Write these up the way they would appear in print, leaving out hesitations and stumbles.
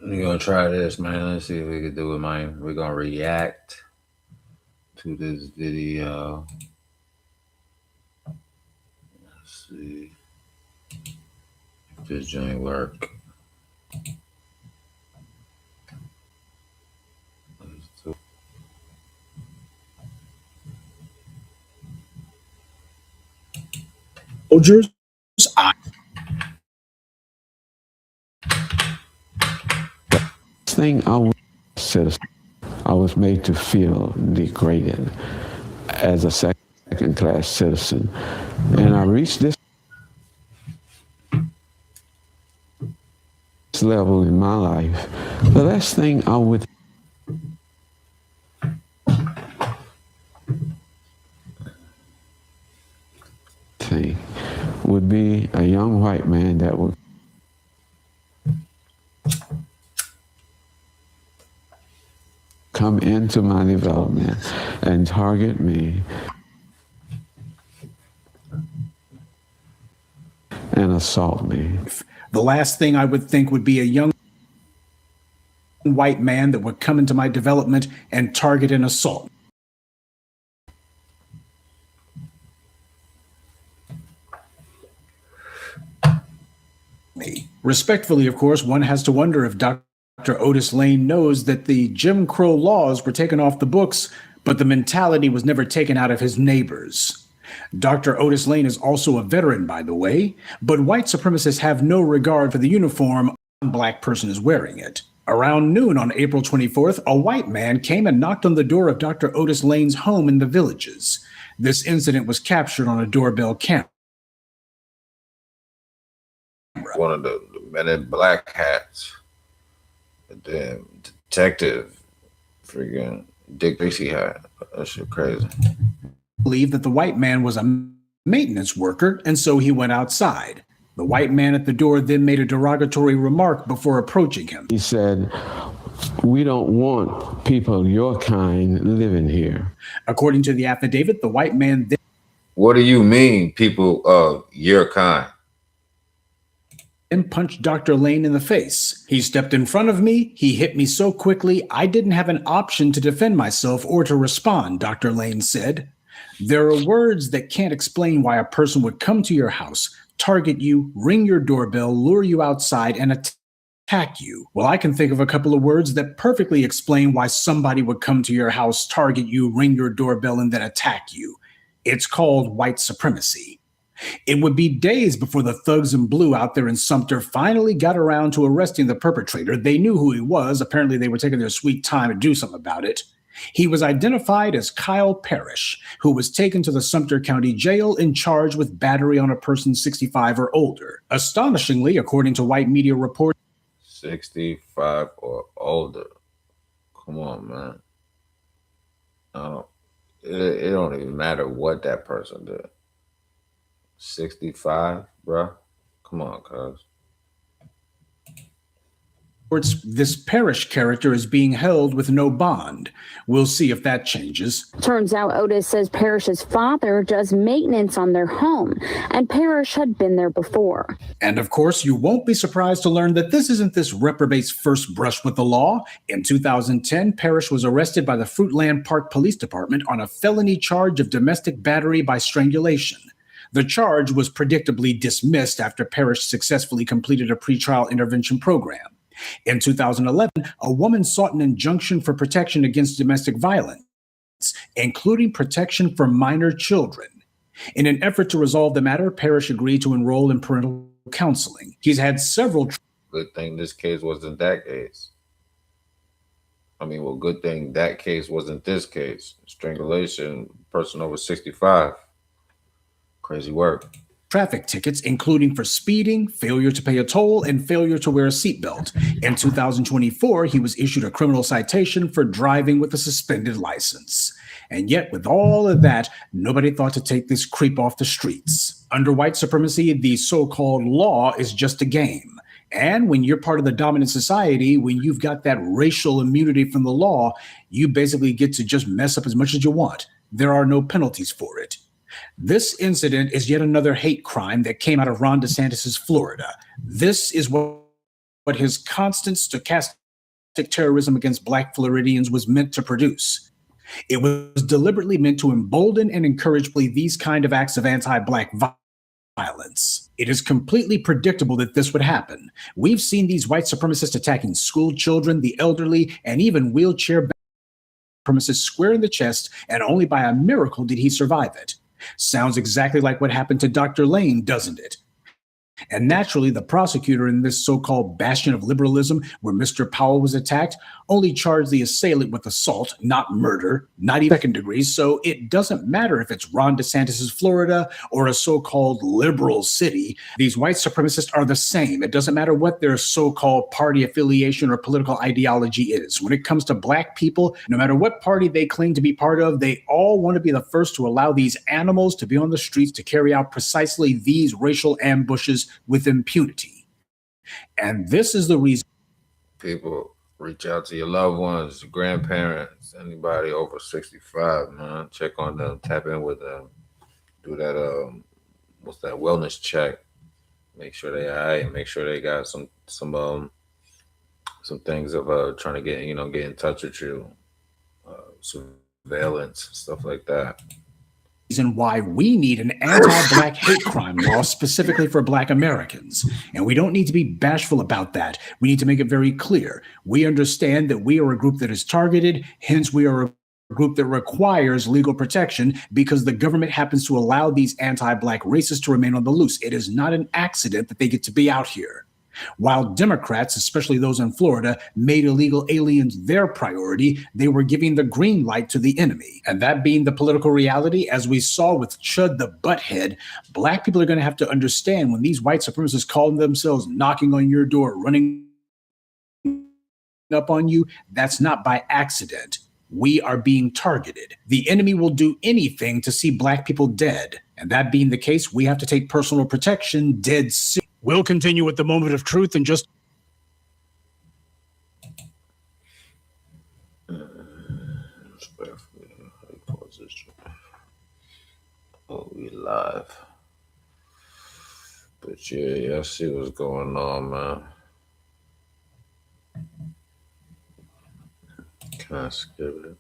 We're gonna try this, man. Let's see if we can do it, man. We're gonna react to this video. Let's see if this joint work. Soldiers, thing I was made to feel degraded as a second-class citizen, and I reached this level in my life. The last thing I would think would be a young white man that would come into my development and target me and assault me. The last thing I would think would be a young white man that would come into my development and target and assault me. Respectfully, of course, one has to wonder if Dr. Otis Lane knows that the Jim Crow laws were taken off the books, but the mentality was never taken out of his neighbors. Dr. Otis Lane is also a veteran, by the way, but white supremacists have no regard for the uniform a black person is wearing it. Around noon on April 24th, a white man came and knocked on the door of Dr. Otis Lane's home in the Villages. This incident was captured on a doorbell camera. One of the men in black hats, the damn detective, freaking Dick Tracy hat. That shit crazy. Believed that the white man was a maintenance worker, and so he went outside. The white man at the door then made a derogatory remark before approaching him. He said, "We don't want people your kind living here." According to the affidavit, the white man then... What do you mean, people of your kind? ...and punched Dr. Lane in the face. He stepped in front of me. He hit me so quickly, I didn't have an option to defend myself or to respond, Dr. Lane said. There are words that can't explain why a person would come to your house, target you, ring your doorbell, lure you outside, and attack you. Well, I can think of a couple of words that perfectly explain why somebody would come to your house, target you, ring your doorbell, and then attack you. It's called white supremacy. It would be days before the thugs in blue out there in Sumter finally got around to arresting the perpetrator. They knew who he was. Apparently, they were taking their sweet time to do something about it. He was identified as Kyle Parrish, who was taken to the Sumter County Jail and charged with battery on a person 65 or older. Astonishingly, according to white media reports, 65 or older. Come on, man. It don't even matter what that person did. 65, bro. Come on, cuz. This Parrish character is being held with no bond. We'll see if that changes. Turns out Otis says Parrish's father does maintenance on their home, and Parrish had been there before. And of course, you won't be surprised to learn that this isn't this reprobate's first brush with the law. In 2010, Parrish was arrested by the Fruitland Park Police Department on a felony charge of domestic battery by strangulation. The charge was predictably dismissed after Parrish successfully completed a pretrial intervention program. In 2011, a woman sought an injunction for protection against domestic violence, including protection for minor children. In an effort to resolve the matter, Parrish agreed to enroll in parental counseling. He's had several... Good thing this case wasn't that case. I mean, well, good thing that case wasn't this case. Strangulation, person over 65. Crazy work. Traffic tickets, including for speeding, failure to pay a toll, and failure to wear a seatbelt. In 2024, he was issued a criminal citation for driving with a suspended license. And yet, with all of that, nobody thought to take this creep off the streets. Under white supremacy, the so-called law is just a game. And when you're part of the dominant society, when you've got that racial immunity from the law, you basically get to just mess up as much as you want. There are no penalties for it. This incident is yet another hate crime that came out of Ron DeSantis' Florida. This is what what his constant stochastic terrorism against Black Floridians was meant to produce. It was deliberately meant to embolden and encourage these kind of acts of anti-Black violence. It is completely predictable that this would happen. We've seen these white supremacists attacking school children, the elderly, and even wheelchair supremacists square in the chest, and only by a miracle did he survive it. Sounds exactly like what happened to Dr. Lane, doesn't it? And naturally, the prosecutor in this so-called bastion of liberalism, where Mr. Powell was attacked, only charged the assailant with assault, not murder, not even second degree. So it doesn't matter if it's Ron DeSantis' Florida or a so-called liberal city. These white supremacists are the same. It doesn't matter what their so-called party affiliation or political ideology is. When it comes to Black people, no matter what party they claim to be part of, they all want to be the first to allow these animals to be on the streets to carry out precisely these racial ambushes with impunity. And this is the reason People, reach out to your loved ones, your grandparents, anybody over 65, man. Check on them, tap in with them, do that what's that, wellness check. Make sure they all right, make sure they got some things of trying to get in touch with you, surveillance, stuff like that. Reason why we need an anti-Black hate crime law specifically for Black Americans. And we don't need to be bashful about that. We need to make it very clear. We understand that we are a group that is targeted, hence we are a group that requires legal protection because the government happens to allow these anti-Black racists to remain on the loose. It is not an accident that they get to be out here. While Democrats, especially those in Florida, made illegal aliens their priority, they were giving the green light to the enemy. And that being the political reality, as we saw with Chud the Butthead, Black people are going to have to understand when these white supremacists call themselves knocking on your door, running up on you, that's not by accident. We are being targeted. The enemy will do anything to see Black people dead. And that being the case, we have to take personal protection dead serious. We'll continue with the moment of truth in just. Oh, we live. But yeah, I see what's going on, man. Can I skip it?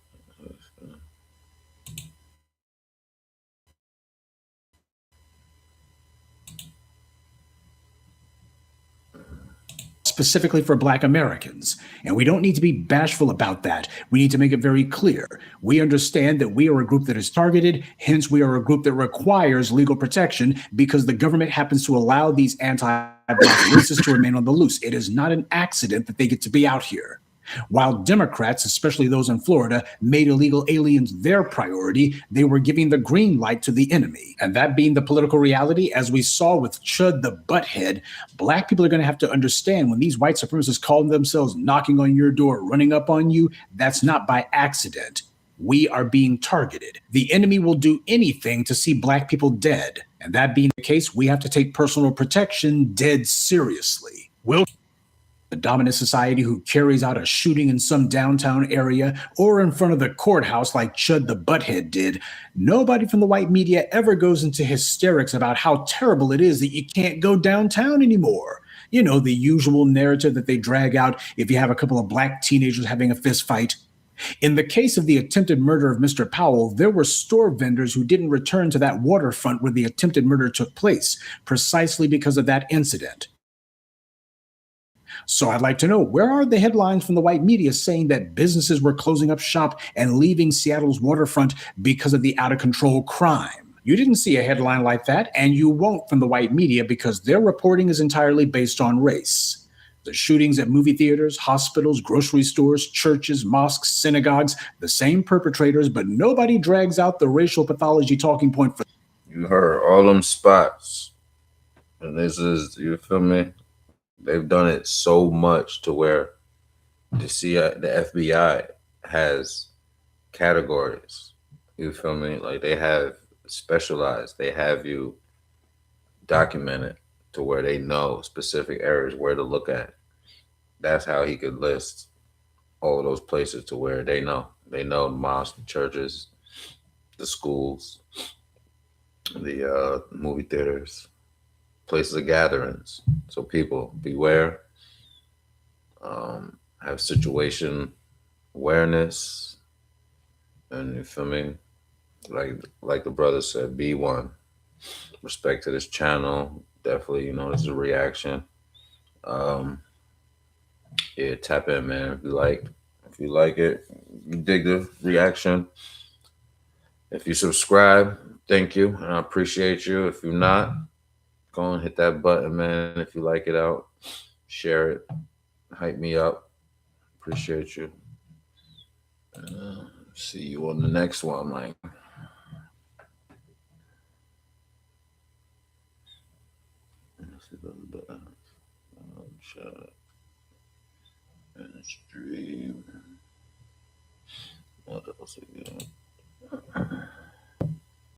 Specifically for Black Americans. And we don't need to be bashful about that. We need to make it very clear. We understand that we are a group that is targeted, hence we are a group that requires legal protection because the government happens to allow these anti-Black racists to remain on the loose. It is not an accident that they get to be out here. While Democrats, especially those in Florida, made illegal aliens their priority, they were giving the green light to the enemy. And that being the political reality, as we saw with Chud the Butthead, Black people are going to have to understand when these white supremacists call themselves knocking on your door, running up on you, that's not by accident. We are being targeted. The enemy will do anything to see Black people dead. And that being the case, we have to take personal protection dead seriously. The dominant society who carries out a shooting in some downtown area or in front of the courthouse like Chud the Butthead did, nobody from the white media ever goes into hysterics about how terrible it is that you can't go downtown anymore. You know, the usual narrative that they drag out if you have a couple of Black teenagers having a fist fight. In the case of the attempted murder of Mr. Powell, there were store vendors who didn't return to that waterfront where the attempted murder took place, precisely because of that incident. So I'd like to know, where are the headlines from the white media saying that businesses were closing up shop and leaving Seattle's waterfront because of the out-of-control crime? You didn't see a headline like that, and you won't from the white media because their reporting is entirely based on race. The shootings at movie theaters, hospitals, grocery stores, churches, mosques, synagogues, the same perpetrators, but nobody drags out the racial pathology talking point for. You heard all them spots. And this is, you feel me? They've done it so much to where the FBI has categories. You feel me? Like they have specialized. They have you documented to where they know specific areas where to look at. That's how he could list all those places to where they know. They know the mosques, the churches, the schools, the movie theaters, places of gatherings. So people, beware. have situation awareness, and you feel me? Like the brother said, be one. Respect to this channel. Definitely, this is a reaction. Um, yeah, tap in, man. If you like it, you dig the reaction. If you subscribe, thank you, and I appreciate you. If you're not, go and hit that button, man. If you like it out, share it, hype me up. Appreciate you. See you on the next one, man. Shut and stream. What else again?